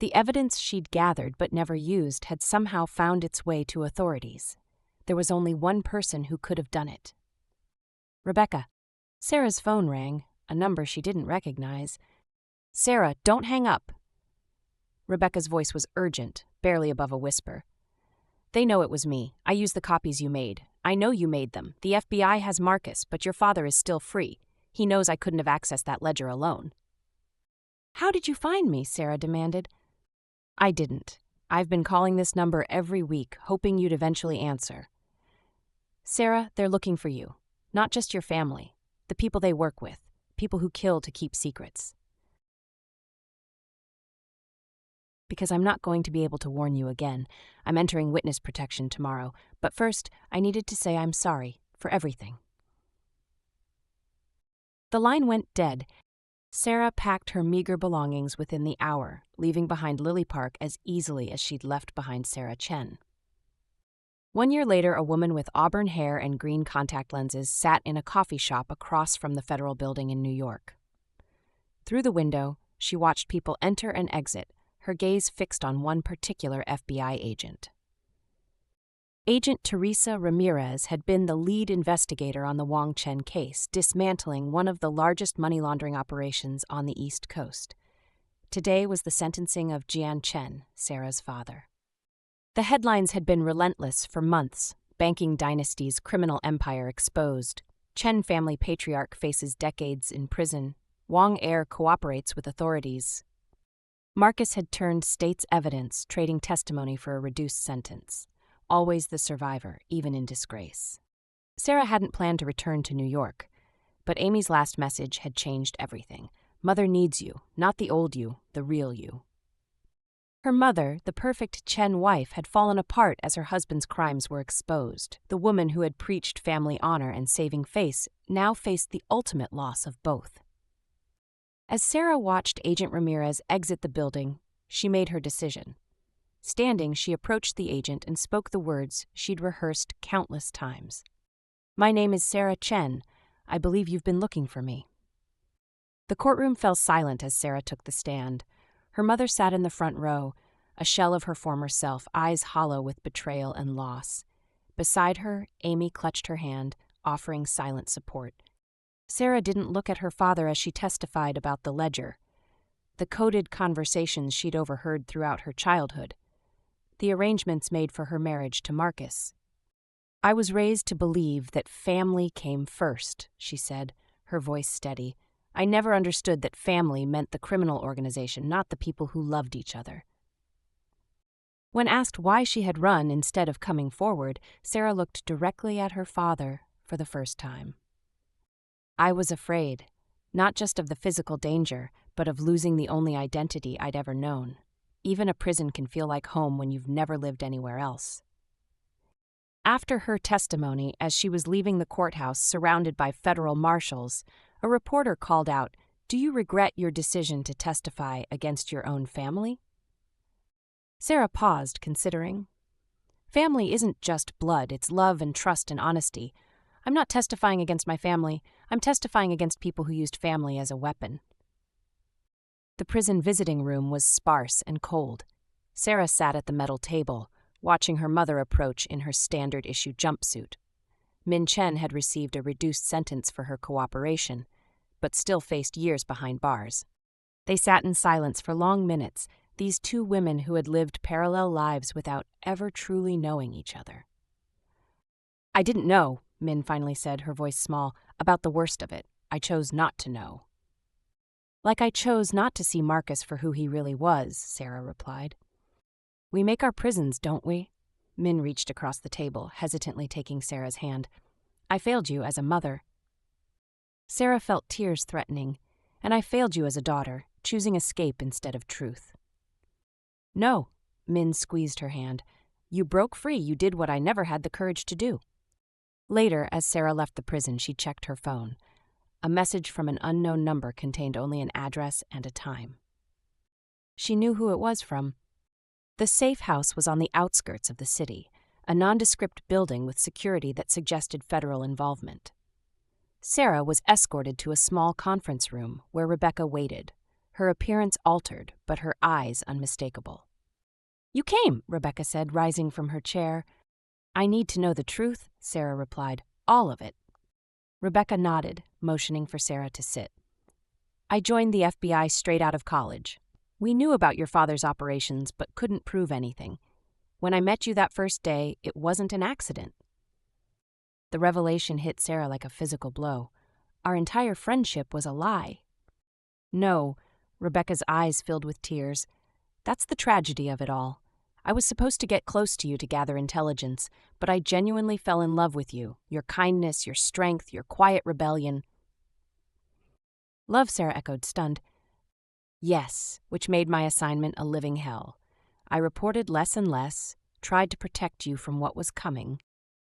The evidence she'd gathered but never used had somehow found its way to authorities. There was only one person who could have done it. Rebecca. Sarah's phone rang, a number she didn't recognize. "Sarah, don't hang up." Rebecca's voice was urgent, barely above a whisper. "They know it was me. I used the copies you made. I know you made them. The FBI has Marcus, but your father is still free. He knows I couldn't have accessed that ledger alone." "How did you find me?" Sarah demanded. "I didn't. I've been calling this number every week, hoping you'd eventually answer. Sarah, they're looking for you. Not just your family, the people they work with, people who kill to keep secrets. Because I'm not going to be able to warn you again. I'm entering witness protection tomorrow, but first, I needed to say I'm sorry for everything." The line went dead. Sarah packed her meager belongings within the hour, leaving behind Lily Park as easily as she'd left behind Sarah Chen. 1 year later, a woman with auburn hair and green contact lenses sat in a coffee shop across from the federal building in New York. Through the window, she watched people enter and exit, her gaze fixed on one particular FBI agent. Agent Teresa Ramirez had been the lead investigator on the Wang Chen case, dismantling one of the largest money laundering operations on the East Coast. Today was the sentencing of Jian Chen, Sarah's father. The headlines had been relentless for months. Banking dynasty's criminal empire exposed. Chen family patriarch faces decades in prison. Wang heir cooperates with authorities. Marcus had turned state's evidence, trading testimony for a reduced sentence. Always the survivor, even in disgrace. Sarah hadn't planned to return to New York, but Amy's last message had changed everything. Mother needs you, not the old you, the real you. Her mother, the perfect Chen wife, had fallen apart as her husband's crimes were exposed. The woman who had preached family honor and saving face now faced the ultimate loss of both. As Sarah watched Agent Ramirez exit the building, she made her decision. Standing, she approached the agent and spoke the words she'd rehearsed countless times. "My name is Sarah Chen. I believe you've been looking for me." The courtroom fell silent as Sarah took the stand. Her mother sat in the front row, a shell of her former self, eyes hollow with betrayal and loss. Beside her, Amy clutched her hand, offering silent support. Sarah didn't look at her father as she testified about the ledger, the coded conversations she'd overheard throughout her childhood, the arrangements made for her marriage to Marcus. "I was raised to believe that family came first," she said, her voice steady. "I never understood that family meant the criminal organization, not the people who loved each other." When asked why she had run instead of coming forward, Sarah looked directly at her father for the first time. "I was afraid, not just of the physical danger, but of losing the only identity I'd ever known. Even a prison can feel like home when you've never lived anywhere else." After her testimony, as she was leaving the courthouse surrounded by federal marshals, a reporter called out, "Do you regret your decision to testify against your own family?" Sarah paused, considering. Family isn't just blood, it's love and trust and honesty. I'm not testifying against my family, I'm testifying against people who used family as a weapon. The prison visiting room was sparse and cold. Sarah sat at the metal table, watching her mother approach in her standard-issue jumpsuit. Min Chen had received a reduced sentence for her cooperation, but still faced years behind bars. They sat in silence for long minutes, these two women who had lived parallel lives without ever truly knowing each other. "I didn't know," Min finally said, her voice small, "about the worst of it. I chose not to know." "Like I chose not to see Marcus for who he really was," Sarah replied. "We make our prisons, don't we?" Min reached across the table, hesitantly taking Sarah's hand. "I failed you as a mother." Sarah felt tears threatening. "And I failed you as a daughter, choosing escape instead of truth." "No," Min squeezed her hand. "You broke free, you did what I never had the courage to do." Later, as Sarah left the prison, she checked her phone. A message from an unknown number contained only an address and a time. She knew who it was from. The safe house was on the outskirts of the city, a nondescript building with security that suggested federal involvement. Sarah was escorted to a small conference room where Rebecca waited, her appearance altered, but her eyes unmistakable. "You came," Rebecca said, rising from her chair. "I need to know the truth," Sarah replied. "All of it." Rebecca nodded, motioning for Sarah to sit. "I joined the FBI straight out of college. We knew about your father's operations, but couldn't prove anything. When I met you that first day, it wasn't an accident." The revelation hit Sarah like a physical blow. Our entire friendship was a lie. "No," Rebecca's eyes filled with tears. "That's the tragedy of it all. I was supposed to get close to you to gather intelligence, but I genuinely fell in love with you, your kindness, your strength, your quiet rebellion." "Love," Sarah echoed, stunned. "Yes, which made my assignment a living hell. I reported less and less, tried to protect you from what was coming,